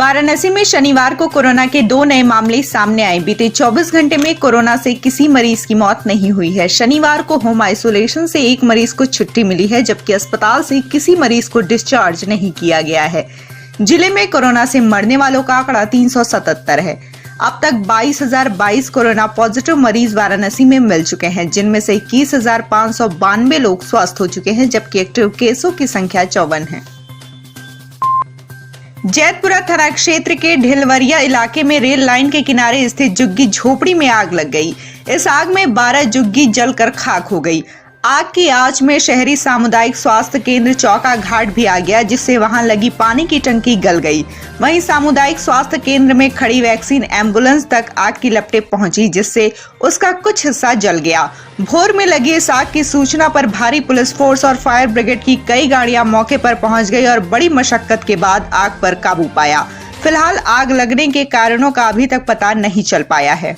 वाराणसी में शनिवार को कोरोना के 2 नए मामले सामने आए। बीते 24 घंटे में कोरोना से किसी मरीज की मौत नहीं हुई है। शनिवार को होम आइसोलेशन से एक मरीज को छुट्टी मिली है, जबकि अस्पताल से किसी मरीज को डिस्चार्ज नहीं किया गया है। जिले में कोरोना से मरने वालों का आंकड़ा 377 है। अब तक 22,022 कोरोना पॉजिटिव मरीज वाराणसी में मिल चुके हैं, जिनमें से 21,592 लोग स्वस्थ हो चुके हैं, जबकि एक्टिव केसों की संख्या 54 है। जैतपुरा थाना क्षेत्र के ढिलवरिया इलाके में रेल लाइन के किनारे स्थित झुग्गी झोपड़ी में आग लग गई। इस आग में 12 झुग्गी जलकर खाक हो गई। आग की आंच में शहरी सामुदायिक स्वास्थ्य केंद्र चौका घाट भी आ गया, जिससे वहां लगी पानी की टंकी गल गई। वहीं सामुदायिक स्वास्थ्य केंद्र में खड़ी वैक्सीन एम्बुलेंस तक आग की लपटें पहुंची, जिससे उसका कुछ हिस्सा जल गया। भोर में लगी इस आग की सूचना पर भारी पुलिस फोर्स और फायर ब्रिगेड की कई गाड़ियां मौके पर पहुंच गई और बड़ी मशक्कत के बाद आग पर काबू पाया। फिलहाल आग लगने के कारणों का अभी तक पता नहीं चल पाया है।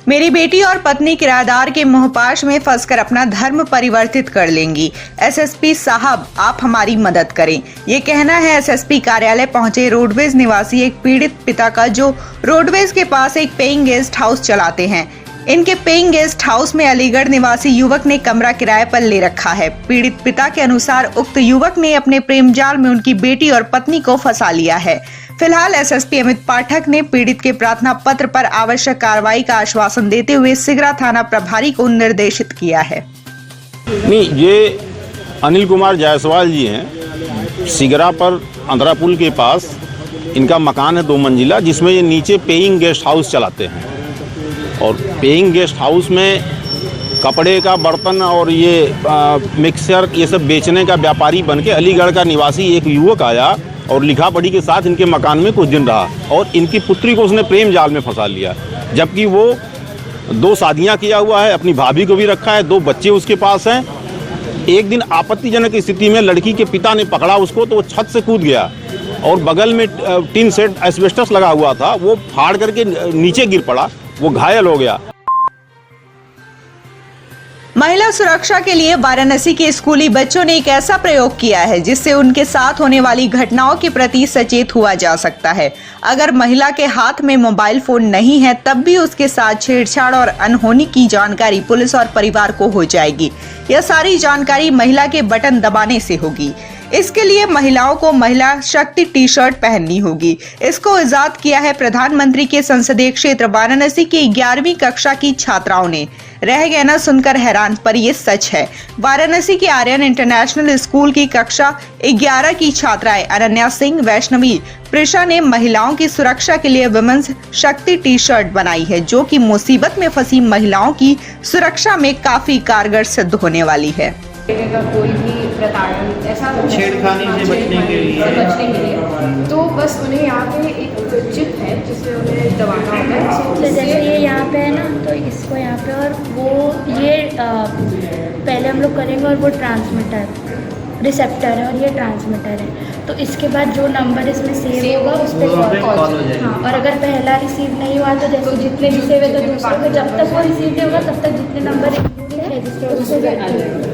मेरी बेटी और पत्नी किराएदार के मोहपाश में फंसकर अपना धर्म परिवर्तित कर लेंगी। एसएसपी साहब, आप हमारी मदद करें। ये कहना है एसएसपी कार्यालय पहुंचे रोडवेज निवासी एक पीड़ित पिता का, जो रोडवेज के पास एक पेइंग गेस्ट हाउस चलाते हैं। इनके पेइंग गेस्ट हाउस में अलीगढ़ निवासी युवक ने कमरा किराए पर ले रखा है। पीड़ित पिता के अनुसार उक्त युवक ने अपने प्रेम जाल में उनकी बेटी और पत्नी को फंसा लिया है। फिलहाल एसएसपी अमित पाठक ने पीड़ित के प्रार्थना पत्र पर आवश्यक कार्रवाई का आश्वासन देते हुए सिगरा थाना प्रभारी को निर्देशित किया है। नहीं, ये अनिल कुमार जायसवाल जी हैं। सिगरा पर अंधरा पुल के पास इनका मकान है 2 मंजिला, जिसमें ये नीचे पेइंग गेस्ट हाउस चलाते हैं। और पेइंग गेस्ट हाउस में कपड़े का बर्तन और ये मिक्सर ये सब बेचने का व्यापारी बनके अलीगढ़ का निवासी एक युवक आया और लिखा पढ़ी के साथ इनके मकान में कुछ दिन रहा और इनकी पुत्री को उसने प्रेम जाल में फंसा लिया। जबकि वो 2 शादियां किया हुआ है, अपनी भाभी को भी रखा है, 2 बच्चे उसके पास हैं। एक दिन आपत्तिजनक स्थिति में लड़की के पिता ने पकड़ा उसको, तो वो छत से कूद गया और बगल में टीन सेट एस्बेस्टस लगा हुआ था, वो फाड़ करके नीचे गिर पड़ा, वो घायल हो गया। महिला सुरक्षा के लिए वाराणसी के स्कूली बच्चों ने एक ऐसा प्रयोग किया है, जिससे उनके साथ होने वाली घटनाओं के प्रति सचेत हुआ जा सकता है। अगर महिला के हाथ में मोबाइल फोन नहीं है, तब भी उसके साथ छेड़छाड़ और अनहोनी की जानकारी पुलिस और परिवार को हो जाएगी। यह सारी जानकारी महिला के बटन दबाने से होगी। इसके लिए महिलाओं को महिला शक्ति टी-शर्ट पहननी होगी। इसको इजाद किया है प्रधानमंत्री के संसदीय क्षेत्र वाराणसी की 11वीं कक्षा की छात्राओं ने। रह गए ना सुनकर हैरान, पर ये सच है। वाराणसी के आर्यन इंटरनेशनल स्कूल की कक्षा 11 की छात्राएं अनन्या सिंह, वैष्णवी, प्रिशा ने महिलाओं की सुरक्षा के लिए वुमेन्स शक्ति टी-शर्ट बनाई है, जो कि मुसीबत में फंसी महिलाओं की सुरक्षा में काफी कारगर सिद्ध होने वाली है। कोई भी प्रताड़न ऐसा छेड़खानी से बचने के लिए तो बस उन्हें यहाँ पे एक चिप है जिससे उन्हें दबाना होता है। तो जैसे ये यहाँ पे है ना, तो इसको यहाँ पे, और वो ये पहले हम लोग करेंगे और वो ट्रांसमीटर रिसेप्टर है और ये ट्रांसमीटर है। तो इसके बाद जो नंबर इसमें सेव होगा उस पर कॉल हो जाएगा। हाँ, और अगर पहला रिसीव नहीं हुआ तो जैसे जितने भी सेव है तो दूसरे को, जब तक वो रिसीव नहीं होगा तब तक जितने नंबर रजिस्टर।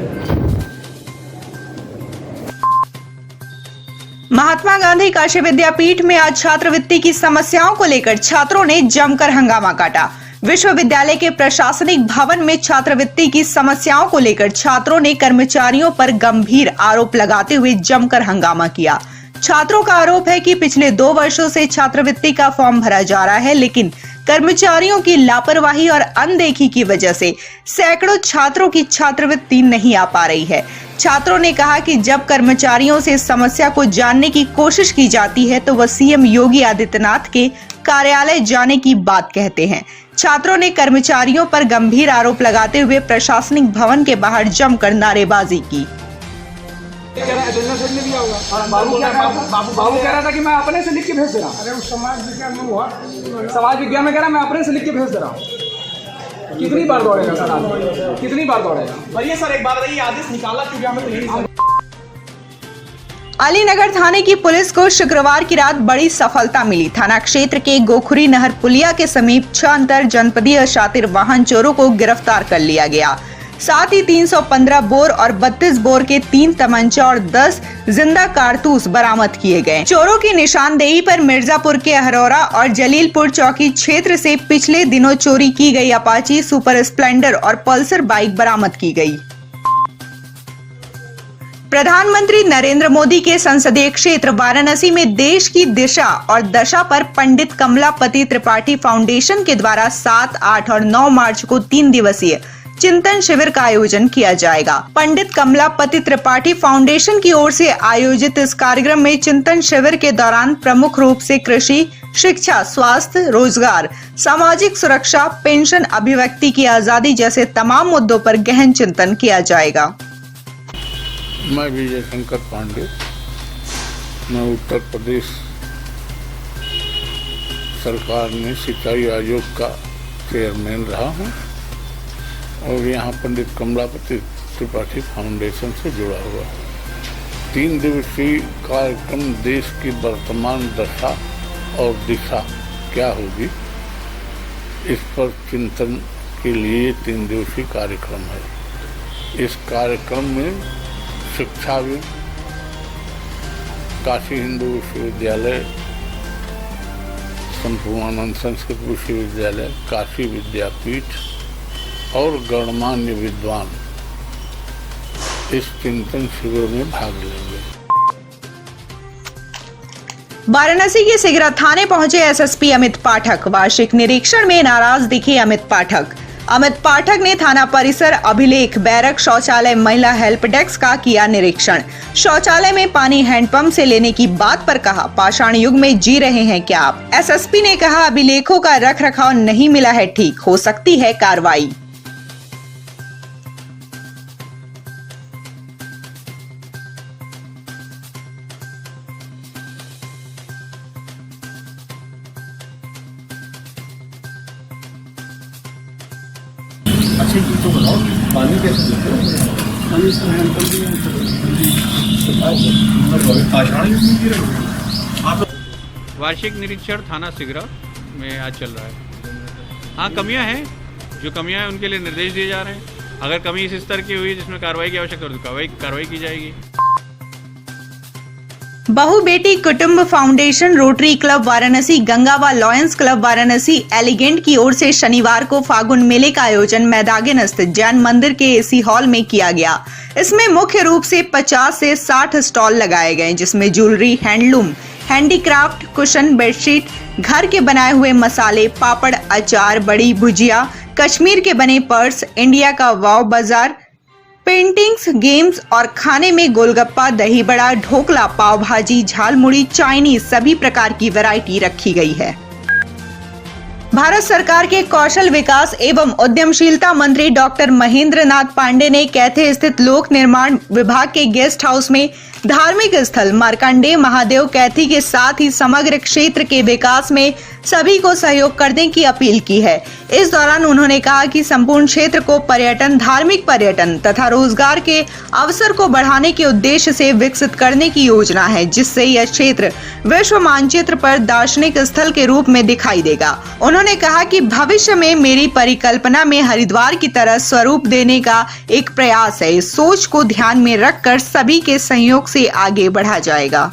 महात्मा गांधी काशी विद्यापीठ में आज छात्रवृत्ति की समस्याओं को लेकर छात्रों ने जमकर हंगामा काटा। विश्वविद्यालय के प्रशासनिक भवन में छात्रवृत्ति की समस्याओं को लेकर छात्रों ने कर्मचारियों पर गंभीर आरोप लगाते हुए जमकर हंगामा किया। छात्रों का आरोप है कि पिछले 2 वर्षों से छात्रवृत्ति का फॉर्म भरा जा रहा है, लेकिन कर्मचारियों की लापरवाही और अनदेखी की वजह से सैकड़ों छात्रों की छात्रवृत्ति नहीं आ पा रही है। छात्रों ने कहा कि जब कर्मचारियों से समस्या को जानने की कोशिश की जाती है तो वह सीएम योगी आदित्यनाथ के कार्यालय जाने की बात कहते हैं। छात्रों ने कर्मचारियों पर गंभीर आरोप लगाते हुए प्रशासनिक भवन के बाहर जमकर नारेबाजी की। बाबू कह रहा था कि मैं अपने से लिख के भेज दे रहा हूँ। अरे उस समाज विज्ञान में हुआ, समाज विज्ञान में कह रहा मैं अपने से लिख के भेज दे रहा हूँ। कितनी बार दौड़ेगा सर आदमी, कितनी बार दौड़ेगा? भैया सर एक बार बताइए, आदेश निकाला क्योंकि हमें तो यही। अलीनगर थाने की पुलिस को शुक्रवार की रात बड़ी सफलता मिली। थाना क्षेत्र के गोखुरी नहर पुलिया के समीप 6 अंतर जनपदीय शातिर वाहन चोरों को गिरफ्तार कर लिया गया। साथ ही 315 बोर और 32 बोर के 3 तमंचा और 10 जिंदा कारतूस बरामद किए गए। चोरों की निशानदेही पर मिर्जापुर के हरौरा और जलीलपुर चौकी क्षेत्र से पिछले दिनों चोरी की गई अपाची, सुपर स्प्लेंडर और पल्सर बाइक बरामद की गई। प्रधानमंत्री नरेंद्र मोदी के संसदीय क्षेत्र वाराणसी में देश की दिशा और दशा पर पंडित कमलापति त्रिपाठी फाउंडेशन के द्वारा 7, 8 और 9 मार्च को 3 दिवसीय चिंतन शिविर का आयोजन किया जाएगा। पंडित कमलापति त्रिपाठी फाउंडेशन की ओर से आयोजित इस कार्यक्रम में चिंतन शिविर के दौरान प्रमुख रूप से कृषि, शिक्षा, स्वास्थ्य, रोजगार, सामाजिक सुरक्षा, पेंशन, अभिव्यक्ति की आजादी जैसे तमाम मुद्दों पर गहन चिंतन किया जाएगा। मैं विजय शंकर पांडे, मैं उत्तर प्रदेश सरकार में सिंचाई आयोग का चेयरमैन रहा हूँ और यहाँ पंडित कमलापति त्रिपाठी फाउंडेशन से जुड़ा हुआ हूँ। 3 दिवसीय कार्यक्रम देश की वर्तमान दशा और दिशा क्या होगी, इस पर चिंतन के लिए 3 दिवसीय कार्यक्रम है। इस कार्यक्रम में शिक्षा भी काशी हिंदू विश्वविद्यालय, संपूर्णानंद संस्कृत विश्वविद्यालय, काशी विद्यापीठ और गणमान्य विद्वान इस चिंतन शिविर में भाग लेंगे। वाराणसी के सिगरा थाने पहुंचे एसएसपी अमित पाठक। वार्षिक निरीक्षण में नाराज दिखे अमित पाठक। अमित पाठक ने थाना परिसर, अभिलेख, बैरक, शौचालय, महिला हेल्प डेस्क का किया निरीक्षण। शौचालय में पानी हैंडपंप से लेने की बात पर कहा, पाषाण युग में जी रहे हैं क्या आप? एसएसपी ने कहा, अभिलेखों का रख रखाव नहीं मिला है ठीक, हो सकती है कार्रवाई। अच्छी चीज तो बताओ, पानी कैसे देते हो? पानी से हैंडपंप भी वार्षिक निरीक्षण थाना सिगरा में आज चल रहा है। हाँ, कमियां हैं, जो कमियां हैं उनके लिए निर्देश दिए जा रहे हैं। अगर कमी इस स्तर की हुई जिसमें कार्रवाई की आवश्यकता हो तो कार्रवाई की जाएगी। Bahu Beti Kutumb Foundation, Rotary Club Varanasi, गंगावा लॉयंस क्लब वाराणसी, एलिगेंट की ओर से शनिवार को फागुन मेले का आयोजन मैदागिन स्थित जैन मंदिर के एसी हॉल में किया गया। इसमें मुख्य रूप से 50 से 60 स्टॉल लगाए गए, जिसमें jewellery, handloom, handicraft, cushion, bedsheet, घर के बनाए हुए मसाले, पापड़, अचार, बड़ी भुजिया, कश्मीर के बने पर्स, इंडिया का वाव बाजार, पेंटिंग्स, गेम्स और खाने में गोलगप्पा, दही बड़ा, ढोकला, पाव भाजी, झालमुड़ी, चाइनीज सभी प्रकार की वैरायटी रखी गई है। भारत सरकार के कौशल विकास एवं उद्यमशीलता मंत्री डॉक्टर महेंद्र नाथ पांडे ने कैथे स्थित लोक निर्माण विभाग के गेस्ट हाउस में धार्मिक स्थल मार्कंडेय महादेव कैथी के साथ ही समग्र क्षेत्र के विकास में सभी को सहयोग करने की अपील की है। इस दौरान उन्होंने कहा कि संपूर्ण क्षेत्र को पर्यटन, धार्मिक पर्यटन तथा रोजगार के अवसर को बढ़ाने के उद्देश्य से विकसित करने की योजना है, जिससे यह क्षेत्र विश्व मानचित्र पर दार्शनिक स्थल के रूप में दिखाई देगा। उन्होंने कहा कि भविष्य में मेरी परिकल्पना में हरिद्वार की तरह स्वरूप देने का एक प्रयास है। इस सोच को ध्यान में रखकर सभी के सहयोग से आगे बढ़ा जाएगा।